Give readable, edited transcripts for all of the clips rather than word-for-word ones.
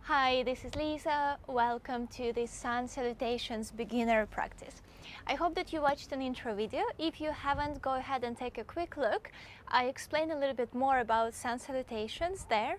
Hi, this is Lisa. Welcome to this Sun Salutations beginner practice. I hope that you watched an intro video. If you haven't, go ahead and take a quick look. I explain a little bit more about Sun Salutations there.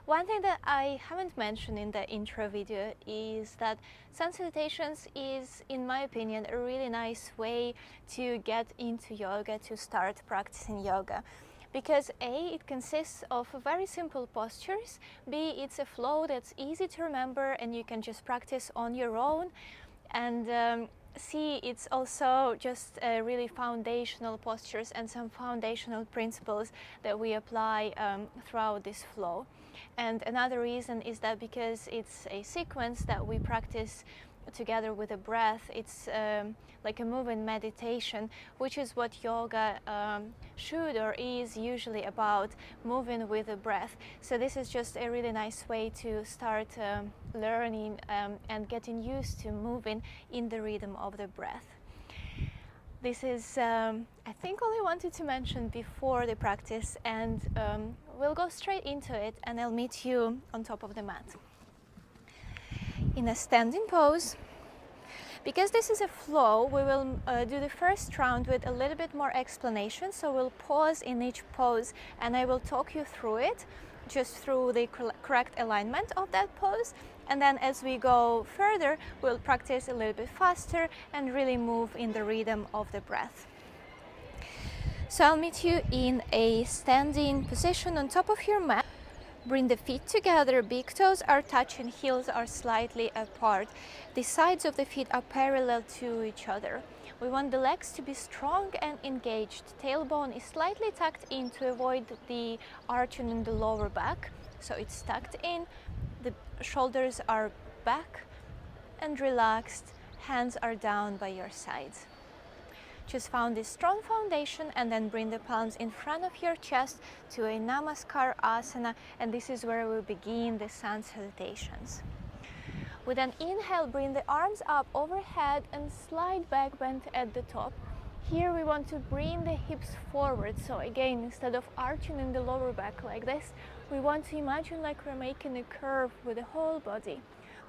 One thing that I haven't mentioned in the intro video is that Sun Salutations is, in my opinion, a really nice way to get into yoga, to start practicing yoga. Because A, it consists of very simple postures, B, it's a flow that's easy to remember and you can just practice on your own, and C, it's also just really foundational postures and some foundational principles that we apply throughout this flow. And another reason is that because it's a sequence that we practice together with a breath, it's like a movement meditation, which is what yoga should or is usually about, moving with a breath. So this is just a really nice way to start learning and getting used to moving in the rhythm of the breath. This is, I think, all I wanted to mention before the practice, and we'll go straight into it, and I'll meet you on top of the mat. In a standing pose. Because this is a flow, we will do the first round with a little bit more explanation, so we'll pause in each pose and I will talk you through it, just through the correct alignment of that pose, and then as we go further, we'll practice a little bit faster and really move in the rhythm of the breath. So I'll meet you in a standing position on top of your mat. Bring the feet together, big toes are touching, heels are slightly apart. The sides of the feet are parallel to each other. We want the legs to be strong and engaged. Tailbone is slightly tucked in to avoid the arching in the lower back. So it's tucked in, the shoulders are back and relaxed, hands are down by your sides. Just found this strong foundation and then bring the palms in front of your chest to a Namaskar asana, and this is where we begin the Sun Salutations. With an inhale, bring the arms up overhead and slide back, bend at the top. Here we want to bring the hips forward, so again, instead of arching in the lower back like this, we want to imagine like we're making a curve with the whole body.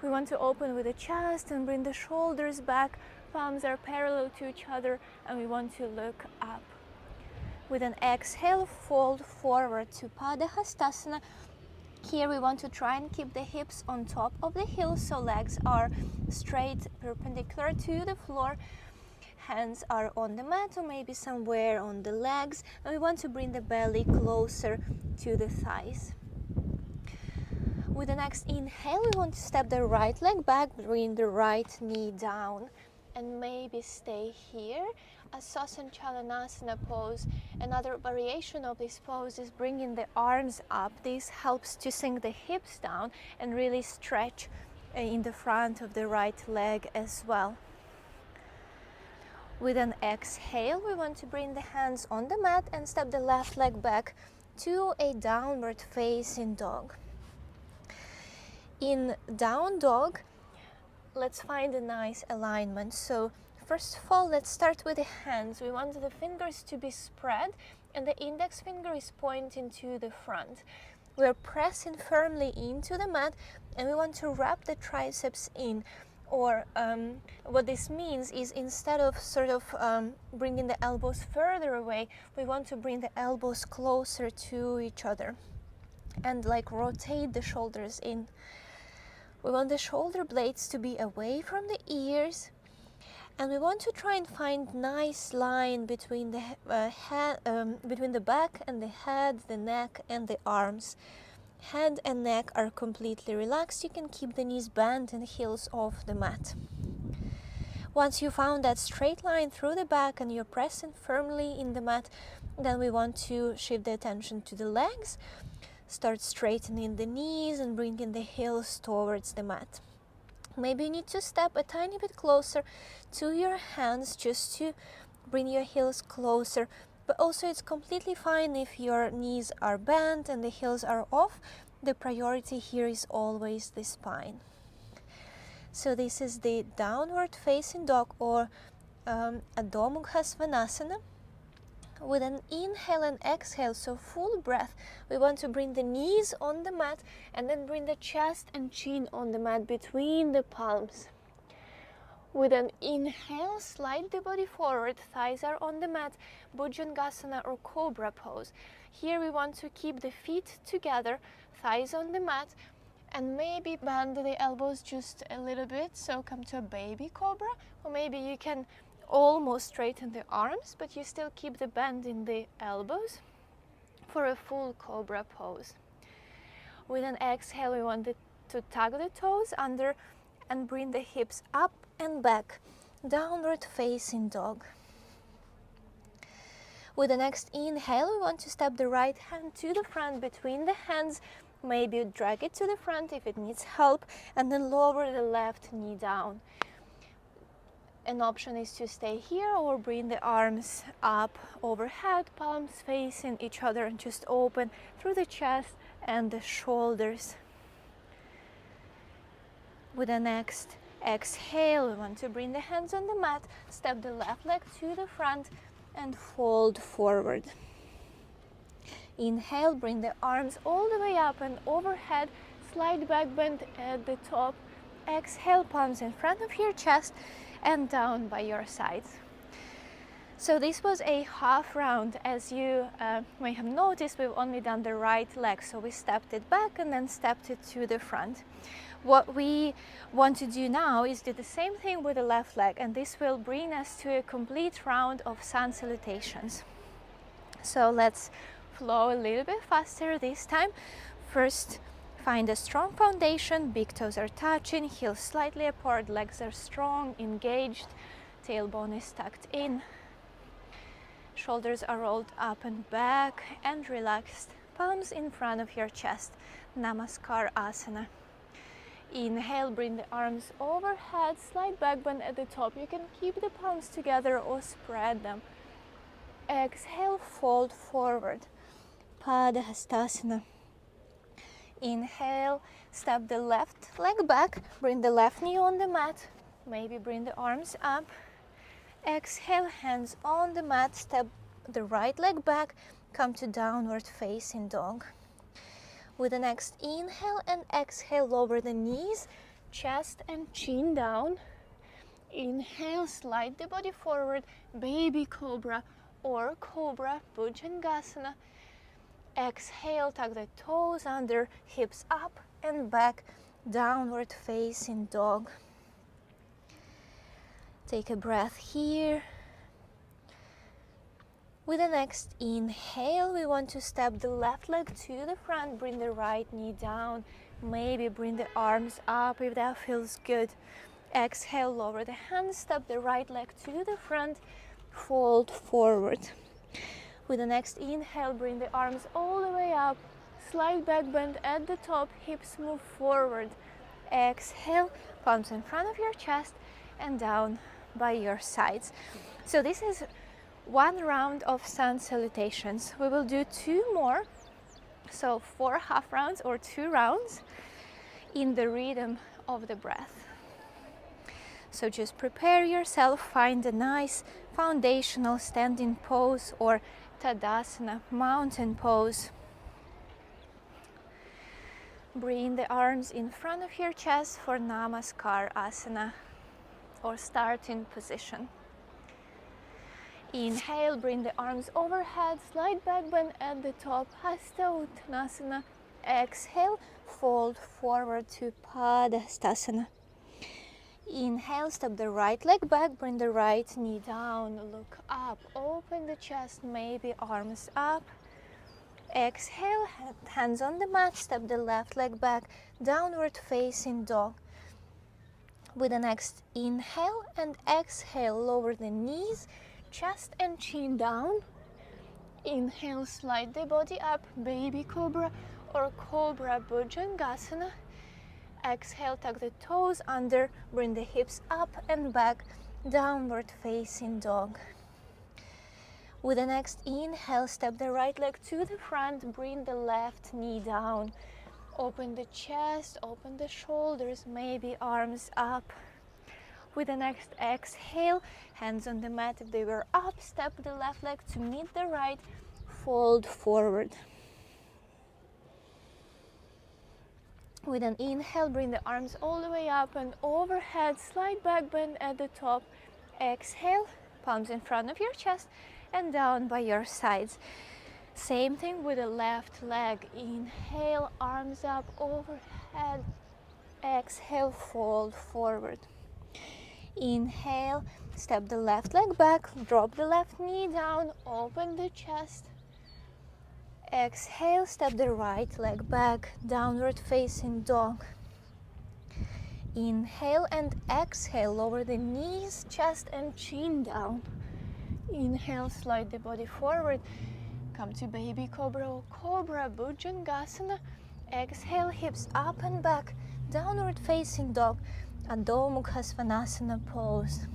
We want to open with the chest and bring the shoulders back, palms are parallel to each other, and we want to look up. With an exhale, fold forward to Padahastasana. Here we want to try and keep the hips on top of the heels, so legs are straight, perpendicular to the floor. Hands are on the mat or maybe somewhere on the legs, and we want to bring the belly closer to the thighs. With the next inhale, we want to step the right leg back, bring the right knee down, and maybe stay here. A Sasanchalanasana pose. Another variation of this pose is bringing the arms up. This helps to sink the hips down and really stretch in the front of the right leg as well. With an exhale, we want to bring the hands on the mat and step the left leg back to a downward facing dog. In down dog, let's find a nice alignment. So first of all, let's start with the hands. We want the fingers to be spread and the index finger is pointing to the front. We're pressing firmly into the mat and we want to wrap the triceps in. Or what this means is, instead of bringing the elbows further away, we want to bring the elbows closer to each other and like rotate the shoulders in. We want the shoulder blades to be away from the ears, and we want to try and find nice line between the between the back and the head, the neck and the arms. Head and neck are completely relaxed. You can keep the knees bent and heels off the mat. Once you found that straight line through the back and you're pressing firmly in the mat, then we want to shift the attention to the legs. Start straightening the knees and bringing the heels towards the mat. Maybe you need to step a tiny bit closer to your hands just to bring your heels closer. But also it's completely fine if your knees are bent and the heels are off. The priority here is always the spine. So this is the downward facing dog, or Adho Mukha Svanasana. With an inhale and exhale, so full breath, we want to bring the knees on the mat and then bring the chest and chin on the mat between the palms. With an inhale, slide the body forward, thighs are on the mat, Bhujangasana or Cobra pose. Here we want to keep the feet together, thighs on the mat, and maybe bend the elbows just a little bit, so come to a baby cobra, or maybe you can almost straighten the arms, but you still keep the bend in the elbows for a full cobra pose. With an exhale, we want to tug the toes under and bring the hips up and back, downward facing dog. With the next inhale, we want to step the right hand to the front between the hands, maybe drag it to the front if it needs help, and then lower the left knee down. An option is to stay here or bring the arms up overhead, palms facing each other, and just open through the chest and the shoulders. With the next exhale, we want to bring the hands on the mat, step the left leg to the front and fold forward. Inhale, bring the arms all the way up and overhead, slight back bend at the top. Exhale, palms in front of your chest and down by your sides. So this was a half round. As you may have noticed, we've only done the right leg, so we stepped it back and then stepped it to the front. What we want to do now is do the same thing with the left leg, and this will bring us to a complete round of sun salutations. So let's flow a little bit faster this time. First, find a strong foundation, big toes are touching, heels slightly apart, legs are strong, engaged, tailbone is tucked in, shoulders are rolled up and back and relaxed, palms in front of your chest, Namaskar Asana. Inhale, bring the arms overhead, slight back bend at the top. You can keep the palms together or spread them. Exhale, fold forward, Padahastasana. Inhale, step the left leg back, bring the left knee on the mat, maybe bring the arms up. Exhale, hands on the mat, step the right leg back, come to downward facing dog. With the next inhale and exhale, lower the knees, chest and chin down. Inhale, slide the body forward, baby cobra or cobra, Bhujangasana. Exhale, tuck the toes under, hips up and back, downward facing dog. Take a breath here. With the next inhale, we want to step the left leg to the front, bring the right knee down, maybe bring the arms up if that feels good. Exhale, lower the hands, step the right leg to the front, fold forward. With the next inhale, bring the arms all the way up, slight back bend at the top, hips move forward. Exhale, palms in front of your chest and down by your sides. So this is one round of sun salutations. We will do 2 more, so 4 half rounds or 2 rounds in the rhythm of the breath. So just prepare yourself, find a nice foundational standing pose or Tadasana, mountain pose. Bring the arms in front of your chest for Namaskar Asana or starting position. Inhale, bring the arms overhead, slight back bend at the top, Hasta Uttanasana. Exhale, fold forward to Padahastasana. Inhale, step the right leg back, bring the right knee down, look up, open the chest, maybe arms up. Exhale, hands on the mat, step the left leg back, downward facing dog. With the next inhale and exhale, lower the knees, chest and chin down. Inhale, slide the body up, baby cobra or cobra Bhujangasana. Exhale, tuck the toes under, bring the hips up and back, downward facing dog. With the next inhale, step the right leg to the front, bring the left knee down. Open the chest, open the shoulders, maybe arms up. With the next exhale, hands on the mat if they were up, step the left leg to meet the right, fold forward. With an inhale, bring the arms all the way up and overhead, slight back bend at the top. Exhale, palms in front of your chest and down by your sides. Same thing with the left leg. Inhale, arms up, overhead. Exhale, fold forward. Inhale, step the left leg back, drop the left knee down, open the chest. Exhale, step the right leg back, downward facing dog. Inhale and exhale, lower the knees, chest and chin down. Inhale, slide the body forward. Come to baby cobra or cobra, Bhujangasana. Exhale, hips up and back, downward facing dog, Adho Mukha Svanasana pose.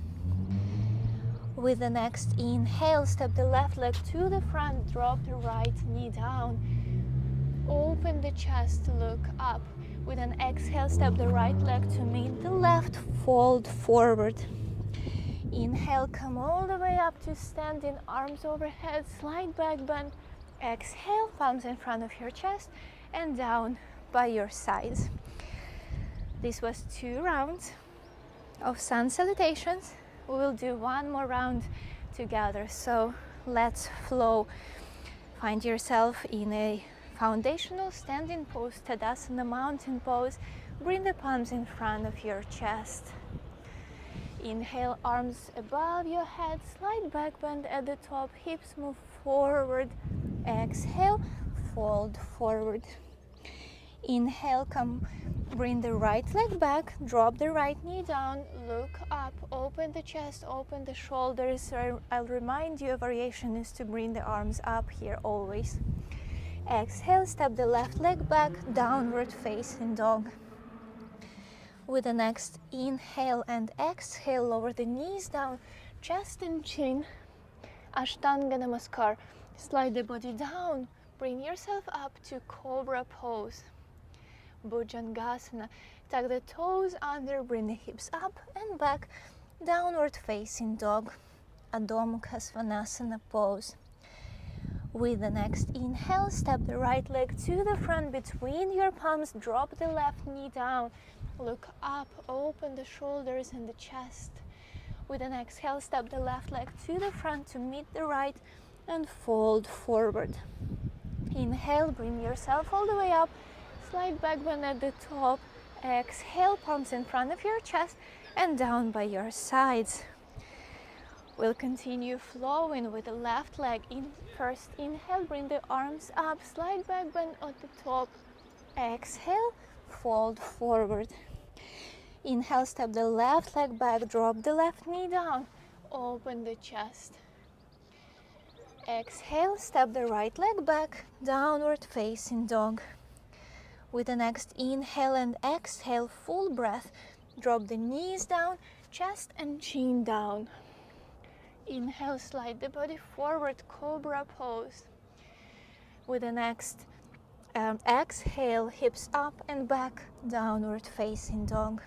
With the next inhale, step the left leg to the front, drop the right knee down. Open the chest, look up. With an exhale, step the right leg to meet the left, fold forward. Inhale, come all the way up to standing, arms overhead, slight back bend. Exhale, palms in front of your chest and down by your sides. This was 2 rounds of sun salutations. We will do one more round together, so let's flow. Find yourself in a foundational standing pose, Tadasana mountain pose. Bring the palms in front of your chest. Inhale, arms above your head, slight back bend at the top, hips move forward. Exhale, fold forward. Inhale, come, bring the right leg back, drop the right knee down, look up, open the chest, open the shoulders. I'll remind you, a variation is to bring the arms up here always. Exhale, step the left leg back, downward facing dog. With the next inhale and exhale, lower the knees down, chest and chin. Ashtanga Namaskar. Slide the body down, bring yourself up to cobra pose. Bhujangasana. Tuck the toes under, bring the hips up and back, downward facing dog, Adho Mukha Svanasana pose. With the next inhale, step the right leg to the front between your palms, drop the left knee down, look up, open the shoulders and the chest. With an exhale, step the left leg to the front to meet the right and fold forward. Inhale, bring yourself all the way up, slight back bend at the top. Exhale, palms in front of your chest and down by your sides. We'll continue flowing with the left leg. First inhale, bring the arms up, slight back bend at the top. Exhale, fold forward. Inhale, step the left leg back, drop the left knee down, open the chest. Exhale, step the right leg back, downward facing dog. With the next inhale and exhale, full breath, drop the knees down, chest and chin down. Inhale, slide the body forward, cobra pose. With the next exhale, hips up and back, downward facing dog.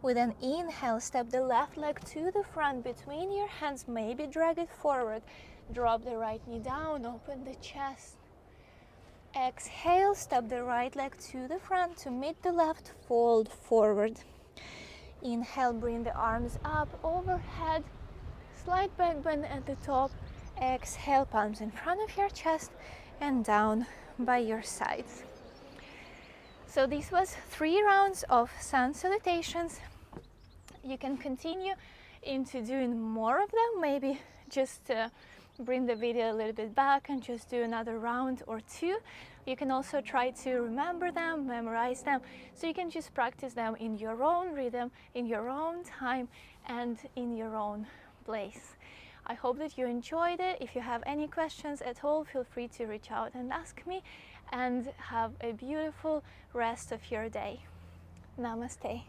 With an inhale, step the left leg to the front between your hands, maybe drag it forward. Drop the right knee down, open the chest. Exhale, step the right leg to the front to meet the left, fold forward. Inhale, bring the arms up overhead, slight back bend at the top. Exhale, palms in front of your chest and down by your sides. So this was 3 rounds of sun salutations. You can continue into doing more of them, maybe just bring the video a little bit back and just do another round or 2. You can also try to remember them, memorize them, so you can just practice them in your own rhythm, in your own time, and in your own place. I hope that you enjoyed it. If you have any questions at all, feel free to reach out and ask me, and have a beautiful rest of your day. Namaste.